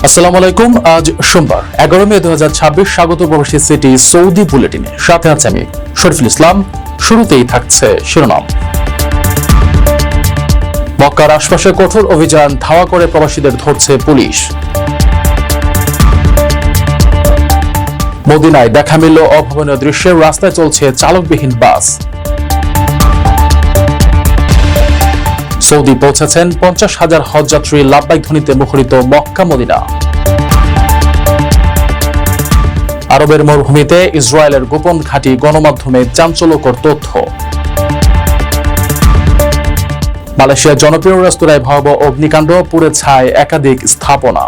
আসসালামু আলাইকুম। আজ সোমবার 11 মে 2026। স্বাগত প্রবাসী সিটি সৌদি বুলেটিনে, সাথে আছে আমি শরীফুল ইসলাম। শুরুতেই থাকছে শিরোনাম। মক্কার আশপাশে কঠোর অভিযান, ধাওয়া করে প্রবাসীদের ধরছে পুলিশ। মদিনায় দেখা মিলল অভাবনীয় দৃশ্যে, রাস্তায় চলছে চালকবিহীন বাস। সৌদি পৌঁছেছেন 50,000 হজযাত্রী, লাব্বাইক ধ্বনিতে মুখরিত মক্কা মদিনা। আরবের মরুভূমিতে ইসরায়েলের গোপন ঘাঁটি, গণমাধ্যমে চাঞ্চল্যকর তথ্য। মালয়েশিয়ার জনপ্রিয় রেস্তোরাঁয় ভয়াবহ অগ্নিকাণ্ড, পুড়ে ছাই একাধিক স্থাপনা।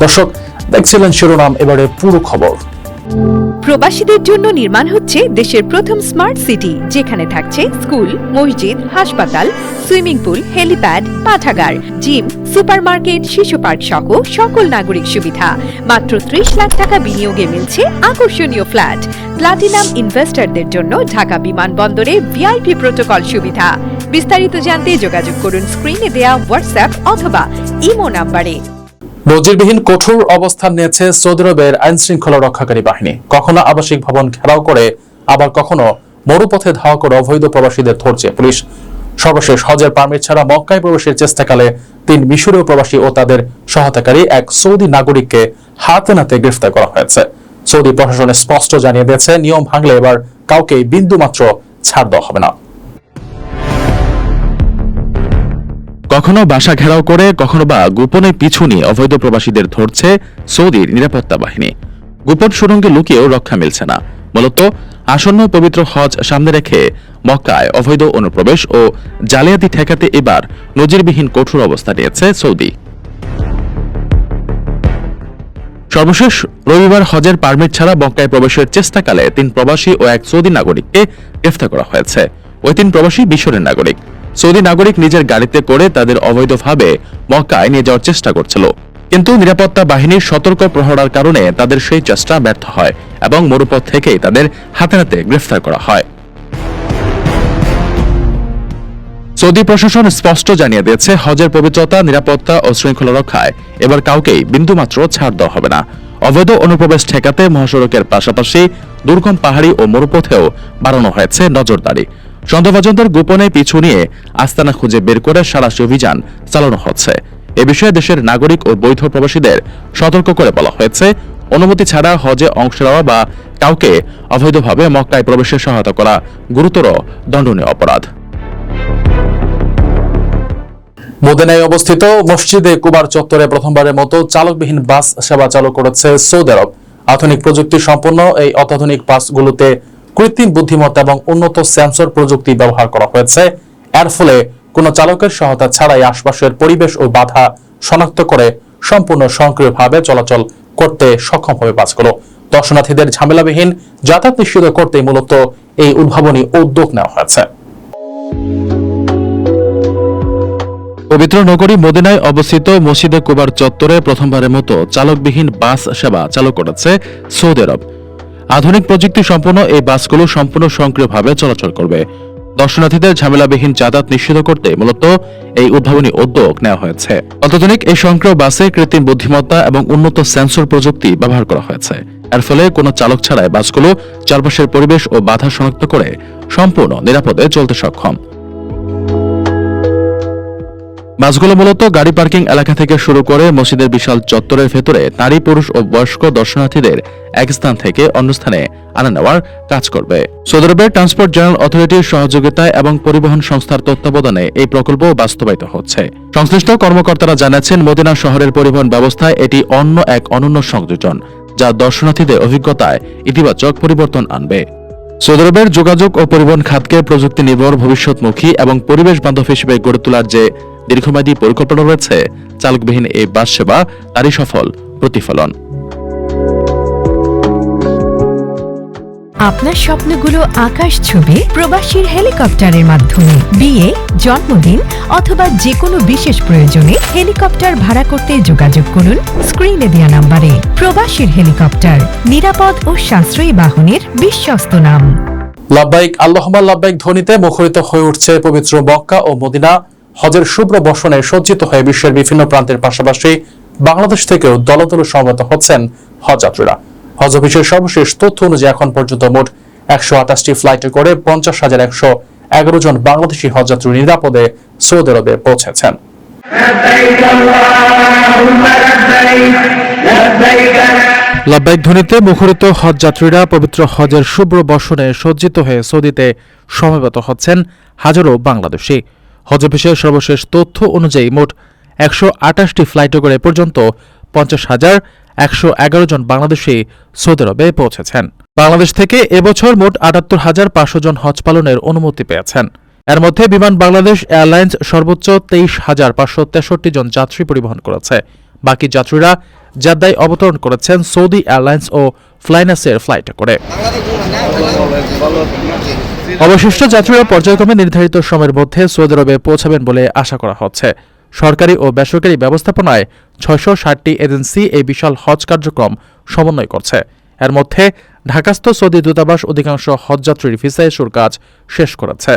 দর্শক, দেখছিলেন শিরোনাম, এবারে পুরো খবর। প্রবাসীদের জন্য নির্মাণ হচ্ছে দেশের প্রথম স্মার্ট সিটি, যেখানে থাকছে স্কুল, মসজিদ, হাসপাতাল, সুইমিং পুল, হেলিপ্যাড, পাঠাগার, জিম, সুপারমার্কেট, শিশু পার্ক সহ সকল নাগরিক সুবিধা। মাত্র 30 লাখ টাকা বিনিয়োগে মিলছে আকর্ষণীয় ফ্ল্যাট। প্লাটিনাম ইনভেস্টরদের জন্য ঢাকা বিমানবন্দরে ভিআইপি প্রোটোকল সুবিধা। বিস্তারিত জানতে যোগাযোগ করুন স্ক্রিনে দেয়া হোয়াটসঅ্যাপ অথবা ইমো নাম্বারে। নজিরবিহীন কঠোর অবস্থান নিয়েছে সৌদি আরবের আইন শৃঙ্খলা রক্ষাকারী বাহিনী। কখনো আবাসিক ভবন ঘেরাও করে, আবার কখনো মরুপথে ধাওয়া করে অবৈধ প্রবাসীদের ধরছে পুলিশ। সর্বশেষ হজের পারমিট ছাড়া মক্কায় প্রবেশের চেষ্টাকালে 3 মিশরীয় প্রবাসী ও তাদের সহায়তাকারী এক সৌদি নাগরিককে হাতে নাতে গ্রেফতার করা হয়েছে। সৌদি প্রশাসন স্পষ্ট জানিয়ে দিয়েছে, নিয়ম ভাঙলে এবার কাউকে বিন্দুমাত্র ছাড় দেওয়া হবে না। কখনো বাসা ঘেরাও করে, কখনো বা গোপনে পিছু নিয়ে অবৈধ প্রবাসীদের ধরছে সৌদির নিরাপত্তা বাহিনী। গোপন সুড়ঙ্গে লুকিয়েও রক্ষা মিলছে না। মূলত আসন্ন পবিত্র হজ সামনে রেখে মক্কায় অবৈধ অনুপ্রবেশ ও জালিয়াতি ঠেকাতে এবার নজিরবিহীন কঠোর অবস্থা নিয়েছে সৌদি। সর্বশেষ রবিবার হজের পারমিট ছাড়া মক্কায় প্রবেশের চেষ্টাকালে 3 প্রবাসী ও এক সৌদি নাগরিককে গ্রেফতার করা হয়েছে। ওই 3 প্রবাসী মিশরের নাগরিক। সৌদি নাগরিক নিজের গাড়িতে করে তাদের অবৈধভাবে মক্কায় নিয়ে যাওয়ার চেষ্টা করছিল, কিন্তু নিরাপত্তা বাহিনীর সতর্ক প্রহরার কারণে তাদের সেই চেষ্টা ব্যর্থ হয় এবং মরুপথ থেকেই তাদের হাতে নাতে গ্রেফতার করা হয়। সৌদি প্রশাসন স্পষ্ট জানিয়ে দিয়েছে, হজের পবিত্রতা, নিরাপত্তা ও শৃঙ্খলা রক্ষায় এবার কাউকেই বিন্দুমাত্র ছাড় দেওয়া হবে না। অবৈধ অনুপ্রবেশ ঠেকাতে মহাসড়কের পাশাপাশি দুর্গম পাহাড়ি ও মরুপথেও বাড়ানো হয়েছে নজরদারি। সন্দেহভাজনদের গোপনে পিছু নিয়ে আস্তানা খুঁজে বের করে সারাশি অভিযান চালানো হচ্ছে। এ বিষয়ে দেশের নাগরিক ও বৈধ প্রবাসীদের সতর্ক করে বলা হয়েছে, অনুমতি ছাড়া হজে অংশ নেওয়া বা কাউকে অবৈধভাবে মক্কায় প্রবেশের সহায়তা করা গুরুতর দণ্ডনীয় অপরাধ। মদিনায় অবস্থিত মসজিদে কুবার চত্বরে প্রথমবারের মতো চালকবিহীন বাস সেবা চালু করেছে সৌদি আরব। আধুনিক প্রযুক্তি সম্পন্ন এই অত্যাধুনিক বাসগুলোতে কৃত্রিম বুদ্ধিমত্তা এবং উন্নত সেন্সর প্রযুক্তি ব্যবহার করা হয়েছে। এর ফলে কোনো চালকের সহায়তা ছাড়াই আশপাশের পরিবেশ ও বাধা শনাক্ত করে সম্পূর্ণ স্বয়ংক্রিয়ভাবে চলাচল করতে সক্ষম হবে বাসগুলো। দর্শনার্থীদের ঝামেলাবিহীন যাতায়াত নিশ্চিত করতে মূলত এই উদ্ভাবনী উদ্যোগ নেওয়া হয়েছে। পবিত্র নগরী মদিনায় অবস্থিত মসজিদে কুবার চত্বরে প্রথমবারের মতো চালকবিহীন বাস সেবা চালু করেছে সৌদি আরব। আধুনিক প্রযুক্তি সম্পন্ন এই বাসগুলো সম্পূর্ণ স্বয়ংক্রিয়ভাবে চলাচল করবে। দর্শনার্থীদের ঝামেলাবিহীন যাতায়াত নিশ্চিত করতে মূলত এই উদ্ভাবনী উদ্যোগ নেওয়া হয়েছে। অত্যাধুনিক এই স্বয়ংক্রিয় বাসে কৃত্রিম বুদ্ধিমত্তা এবং উন্নত সেন্সর প্রযুক্তি ব্যবহার করা হয়েছে। এর ফলে কোনো চালক ছাড়াই বাসগুলো চারপাশের পরিবেশ ও বাধা শনাক্ত করে সম্পূর্ণ নিরাপদে চলতে সক্ষম। বাসগুলো মূলত গাড়ি পার্কিং এলাকা থেকে শুরু করে মসজিদের বিশাল চত্বরের ভেতরে নারী, পুরুষ ও বয়স্ক দর্শনার্থীদের এক স্থান থেকে অন্য স্থানে আনা নেওয়ার কাজ করবে। সৌদি আরবের ট্রান্সপোর্ট জেনারেল অথরিটির সহযোগিতায় এবং পরিবহন সংস্থার তত্ত্বাবধানে এই প্রকল্প বাস্তবায়িত হচ্ছে। সংশ্লিষ্ট কর্মকর্তারা জানাচ্ছেন, মদিনা শহরের পরিবহন ব্যবস্থায় এটি অন্য এক অনন্য সংযোজন, যা দর্শনার্থীদের অভিজ্ঞতায় ইতিবাচক পরিবর্তন আনবে। সৌদি আরবের যোগাযোগ ও পরিবহন খাতকে প্রযুক্তি নির্ভর, ভবিষ্যৎমুখী এবং পরিবেশ বান্ধব হিসেবে গড়ে তোলার যে দীর্ঘমেয়াদী পরিকল্পনা রয়েছে, চালকবিহীন এই বাস সেবা তারই সফল প্রতিফলন। আপনার স্বপ্নগুলো আকাশ ছুবে প্রবাসীর হেলিকপ্টারের মাধ্যমে। বিয়ে, জন্মদিন অথবা যে কোনো বিশেষ প্রয়োজনে হেলিকপ্টার ভাড়া করতে যোগাযোগ করুন স্ক্রিনে দেওয়া নাম্বারে। প্রবাসীর হেলিকপ্টার, নিরাপদ ও সাশ্রয়ী বাহনের বিশ্বস্ত নাম। লাব্বাইক আল্লাহুম্মা লাব্বাইক ধ্বনিতে মুখরিত হয়ে উঠছে পবিত্র মক্কা ও মদিনা। হজের শুভ্র বর্ষণে সজ্জিত হয়ে বিশ্বের বিভিন্ন প্রান্তের পাশাপাশি বাংলাদেশ থেকেও দলে দলে সমবেত হচ্ছেন হজযাত্রীরা। হজ অফিসের সর্বশেষ তথ্য অনুযায়ী এখন পর্যন্ত মোট 128টি ফ্লাইটে করে 50,111 জন বাংলাদেশি হজযাত্রী নিরাপদে সৌদি আরবে পৌঁছেছেন। লাব্বাইক ধ্বনিতে মুখরিত হজযাত্রীরা পবিত্র হজের শুভ্র বর্ষণে সজ্জিত হয়ে সৌদিতে সমবেত হচ্ছেন হাজারো বাংলাদেশি। হজ অফিসের সর্বশেষ তথ্য অনুযায়ী মোট 128টি ফ্লাইটে করে পর্যন্ত 50,111 জন বাংলাদেশি সৌদি আরবে পৌঁছেছেন। বাংলাদেশ থেকে এবছর মোট 78,500 জন হজ পালনের অনুমতি পেয়েছেন। এর মধ্যে বিমান বাংলাদেশ এয়ারলাইন্স সর্বোচ্চ 23,563 জন যাত্রী পরিবহন করেছে। বাকি যাত্রীরা জেদ্দায় অবতরণ করেছেন সৌদি এয়ারলাইন্স ও ফ্লাইনাসের ফ্লাইটে করে। অবশিষ্ট যাত্রীরা পর্যায়ক্রমে নির্ধারিত সময়ের মধ্যে সৌদি আরবে পৌঁছাবেন বলে আশা করা হচ্ছে। সরকারি ও বেসরকারি ব্যবস্থাপনায় 660টি এজেন্সি এই বিশাল হজ কার্যক্রম সমন্বয় করছে। এর মধ্যে ঢাকাস্থ সৌদি দূতাবাস অধিকাংশ হজযাত্রীর ভিসা ইস্যুর কাজ শেষ করেছে।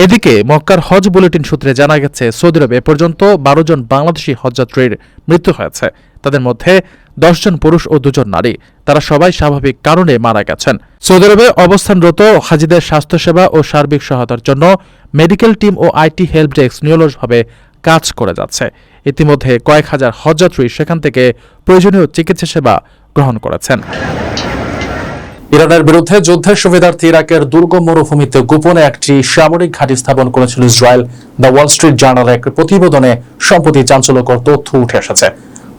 এদিকে মক্কার হজ বুলেটিন সূত্রে জানা গেছে সৌদি আরবে এ পর্যন্ত 12 জন বাংলাদেশি হজযাত্রীর মৃত্যু হয়েছে। তাদের মধ্যে 10 জন পুরুষ ও 2 জন নারী। তারা সবাই স্বাভাবিক কারণে মারা গেছেন। সৌদি আরবে অবস্থানরত হাজিদের স্বাস্থ্যসেবা ও সার্বিক সহায়তার জন্য মেডিকেল টিম ও আইটি হেল্প ডেস্ক নিরলসভাবে কাজ করে যাচ্ছে। ইতিমধ্যে কয়েক হাজার হজযাত্রী সেখান থেকে প্রয়োজনীয় চিকিৎসা সেবা গ্রহণ করেছেন। ইরানের বিরুদ্ধে যুদ্ধের সুবিধার্থে ইরাকের দুর্গম মরুভূমিতে গোপনে একটি সামরিক ঘাঁটি স্থাপন করেছিল ইসরায়েল। দ্য ওয়াল স্ট্রিট জার্নালের এক প্রতিবেদনে সম্প্রতি চাঞ্চল্যকর তথ্য উঠে এসেছে।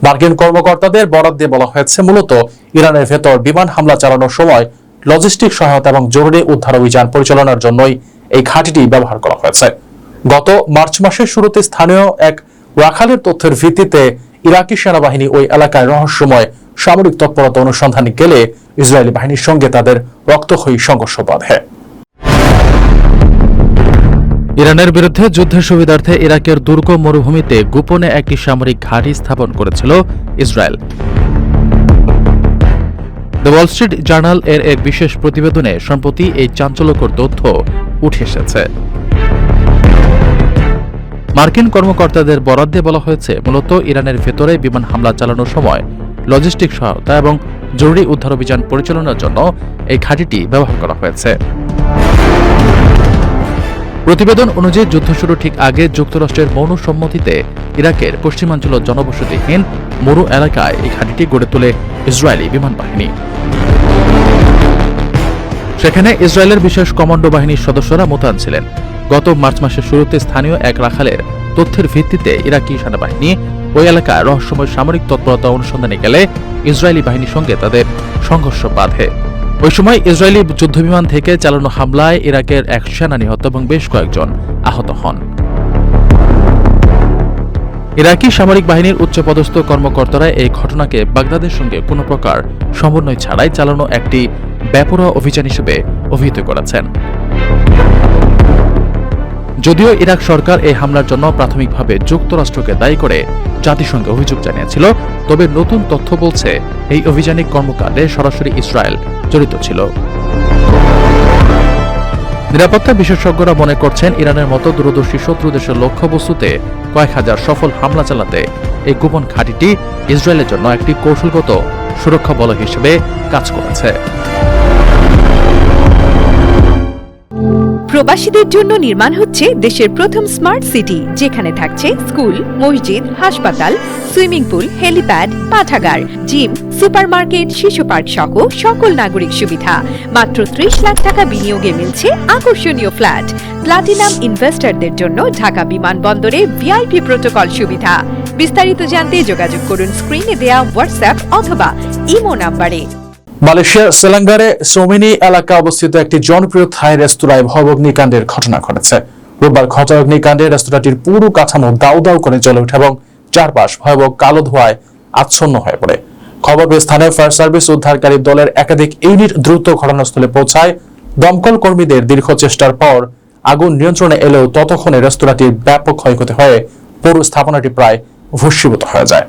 মার্কিন কর্মকর্তাদের বরাত দিয়ে বলা হয়েছে, মূলত ইরানের ভেতর বিমান হামলা চালানোর সময় লজিস্টিক সহায়তা এবং জরুরি উদ্ধার অভিযান পরিচালনার জন্যই এই ঘাঁটিটি ব্যবহার করা হয়েছে। গত মার্চ মাসের শুরুতে স্থানীয় এক রাখালের তথ্যের ভিত্তিতে ইরাকি সেনাবাহিনী ওই এলাকায় রহস্যময় সামরিক তৎপরতা অনুসন্ধানে গেলে ইসরায়েলি বাহিনীর সঙ্গে তাদের রক্তক্ষয়ী সংঘর্ষ বাধে। ইরানের বিরুদ্ধে যুদ্ধের সুবিধার্থে ইরাকের দুর্গম মরুভূমিতে গোপনে একটি সামরিক ঘাঁটি স্থাপন করেছিল Israel. The Wall Street journal এর এক বিশেষ প্রতিবেদনে সম্প্রতি এই চাঞ্চল্যকর তথ্য উঠে এসেছে। মার্কিন কর্মকর্তাদের বরাত দিয়ে বলা হয়েছে, মূলত ইরানের ভেতরে বিমান হামলা চালানোর সময় লজিস্টিক সহায়তা এবং জরুরি উদ্ধার অভিযান পরিচালনার জন্য এই ঘাঁটিটি ব্যবহার করা হয়েছে। প্রতিবেদন অনুযায়ী যুদ্ধ শুরু ঠিক আগে যুক্তরাষ্ট্রের মৌন সম্মতিতে ইরাকের পশ্চিমাঞ্চল জনবসতিহীন মরু এলাকায় এই ঘাঁটিটি গড়ে তোলে ইসরায়েলি বিমান বাহিনী। সেখানে ইসরায়েলের বিশেষ কমান্ডো বাহিনীর সদস্যরা মোতায়েন ছিলেন। গত মার্চ মাসের শুরুতে স্থানীয় এক রাখালের তথ্যের ভিত্তিতে ইরাকি সেনাবাহিনী ওই এলাকায় রহস্যময় সামরিক তৎপরতা অনুসন্ধানে গেলে ইসরায়েলি বাহিনীর সঙ্গে তাদের সংঘর্ষ বাধে। ওই সময় ইসরায়েলি যুদ্ধবিমান থেকে চালানো হামলায় ইরাকের এক সেনা নিহত এবং বেশ কয়েকজন আহত হন। ইরাকি সামরিক বাহিনীর উচ্চপদস্থ কর্মকর্তারা এই ঘটনাকে বাগদাদের সঙ্গে কোনো প্রকার সমন্বয় ছাড়াই চালানো একটি বেপরোয়া অভিযান হিসেবে অভিহিত করেছেন। যদিও ইরাক সরকার এই হামলার জন্য প্রাথমিকভাবে যুক্তরাষ্ট্রকে দায়ী করে জাতিসংঘে অভিযোগ জানিয়েছিল, তবে নতুন তথ্য বলছে এই অভিযানিক কর্মকাণ্ডে সরাসরি ইসরায়েল জড়িত ছিল। নিরাপত্তা বিশেষজ্ঞরা মনে করছেন, ইরানের মতো দূরদর্শী শত্রু দেশের লক্ষ্যবস্তুতে কয়েক হাজার সফল হামলা চালাতে এই গোপন ঘাঁটিটি ইসরায়েলের জন্য একটি কৌশলগত সুরক্ষা বলয় হিসেবে কাজ করেছে। প্রবাসীদের জন্য নির্মাণ হচ্ছে দেশের প্রথম স্মার্ট সিটি, যেখানে থাকছে স্কুল, মসজিদ, হাসপাতাল, সুইমিং পুল, হেলিপ্যাড, পাঠাগার, জিম, সুপারমার্কেট, শিশু পার্ক সহ সকল নাগরিক সুবিধা। মাত্র 30 লাখ টাকা বিনিয়োগে মিলছে আকর্ষণীয় ফ্ল্যাট। প্লাটিনাম ইনভেস্টরদের জন্য ঢাকা বিমানবন্দরে ভিআইপি প্রোটোকল সুবিধা। বিস্তারিত জানতে যোগাযোগ করুন স্ক্রিনে দেয়া হোয়াটসঅ্যাপ অথবা ইমো নম্বরে। মালয়েশিয়ার সেলাঙ্গারে সোমিনি এলাকা অবস্থিত একটি জনপ্রিয় থাই রেস্তোরাঁয় ভয়াবহ অগ্নিকাণ্ডের ঘটনা ঘটেছে। রোববার ঘটা অগ্নিকাণ্ডে রেস্তোরাঁটির পুরো কাঠামো দাউ দাউ করে জ্বলে ওঠে এবং চারপাশ ভয়াবহ কালো ধোঁয়ায় আচ্ছন্ন হয়ে পড়ে। খবর পেয়ে স্থানীয় ফায়ার সার্ভিস উদ্ধারকারী দলের একাধিক ইউনিট দ্রুত ঘটনাস্থলে পৌঁছায়। দমকল কর্মীদের দীর্ঘ চেষ্টার পর আগুন নিয়ন্ত্রণে এলেও ততক্ষণে রেস্তোরাঁটির ব্যাপক ক্ষয়ক্ষতি হয়ে পুরো স্থাপনাটি প্রায় ভস্মীভূত হয়ে যায়।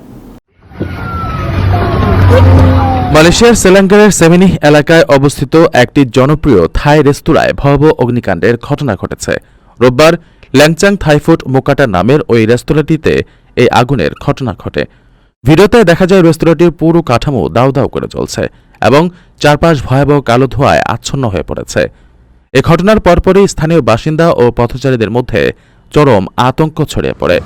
মালয়েশিয়ার সেলাঙ্গারের সেমিনি এলাকায় অবস্থিত একটি জনপ্রিয় থাই রেস্তোরাঁয় ভয়াবহ অগ্নিকাণ্ডের ঘটনা ঘটেছে। রোববার ল্যাংচাং থাইফুড মোকাটা নামের ওই রেস্তোরাঁটিতে এই আগুনের ঘটনা ঘটে। ভিডিওতে দেখা যায় রেস্তোরাঁটির পুরো কাঠামো দাউ দাউ করে জ্বলছে এবং চারপাশ ভয়াবহ কালো ধোঁয়ায় আচ্ছন্ন হয়ে পড়েছে। এ ঘটনার পরপরই স্থানীয় বাসিন্দা ও পথচারীদের মধ্যে চরম আতঙ্ক ছড়িয়ে পড়ে।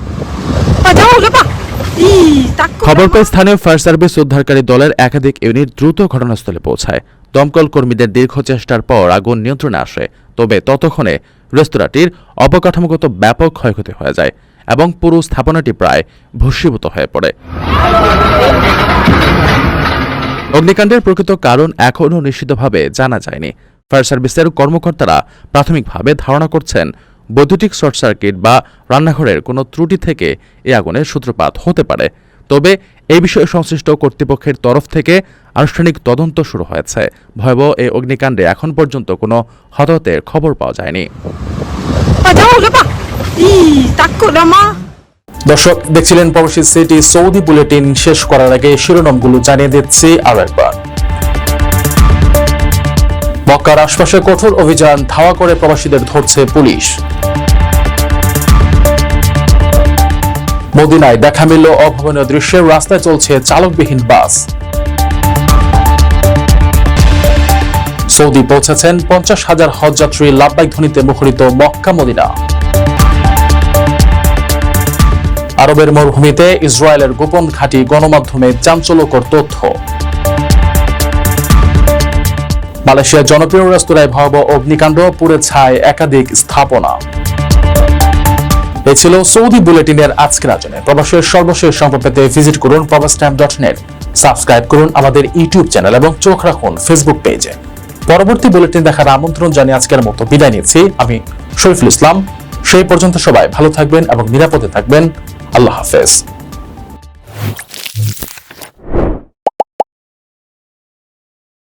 খবর পেয়ে স্থানীয় ফায়ার সার্ভিস উদ্ধারকারী দলের একাধিক ইউনিট দ্রুত ঘটনাস্থলে পৌঁছায়। দমকল কর্মীদের দীর্ঘ চেষ্টার পর আগুন নিয়ন্ত্রণে আসে, তবে ততক্ষণে রেস্তোরাঁটির অবকাঠামোগত ব্যাপক ক্ষয়ক্ষতি হয়ে যায় এবং পুরো স্থাপনাটি প্রায় ভস্মীভূত হয়ে পড়ে। অগ্নিকাণ্ডের প্রকৃত কারণ এখনও নিশ্চিতভাবে জানা যায়নি। ফায়ার সার্ভিসের কর্মকর্তারা প্রাথমিকভাবে ধারণা করছেন বৈদ্যুতিক শর্ট সার্কিট বা রান্নাঘরের কোনো ত্রুটি থেকে এই আগুনের সূত্রপাত হতে পারে। তবে এই বিষয়ে সংশ্লিষ্ট কর্তৃপক্ষের তরফ থেকে আনুষ্ঠানিক তদন্ত শুরু হয়েছে। ভয়াবহ এই অগ্নিকাণ্ডে এখন পর্যন্ত কোনো হতাহতের খবর পাওয়া যায়নি। দর্শক দেখছিলেন প্রবাসী সিটি সৌদি বুলেটিন। শেষ করার আগে শিরোনামগুলো জানিয়ে দিচ্ছি আরো একবার। মক্কার আশপাশে কঠোর অভিযান, ধাওয়া করে প্রবাসীদের ধরছে পুলিশ। মদিনায় দেখা মিলল অভাবনীয় দৃশ্যের, রাস্তায় চলছে চালকবিহীন বাস। সৌদি পৌঁছেছেন 50,000 হজযাত্রী, লাব্বাইক ধ্বনিতে মুখরিত মক্কা মদিনা। আরবের মরুভূমিতে ইসরায়েলের গোপন ঘাঁটি, গণমাধ্যমে চাঞ্চল্যকর তথ্য। মালয়েশিয়ার জনপ্রিয় রেস্তোরাঁয় ভয়াবহ অগ্নিকাণ্ড, পুড়ে ছাই একাধিক স্থাপনা। এ ছিল সৌদি বুলেটিনের আজকের আয়োজনে। প্রবাসের সর্বশেষ সংবাদ পেতে ভিজিট করুন probastime.net, সাবস্ক্রাইব করুন আমাদের ইউটিউব চ্যানেল এবং চোখ রাখুন ফেসবুক পেজে। পরবর্তী বুলেটিন দেখার আমন্ত্রণ জানিয়ে আজকের মতো বিদায় নিচ্ছি আমি শরীফুল ইসলাম। সেই পর্যন্ত সবাই ভালো থাকবেন এবং নিরাপদে থাকবেন। আল্লাহ হাফেজ।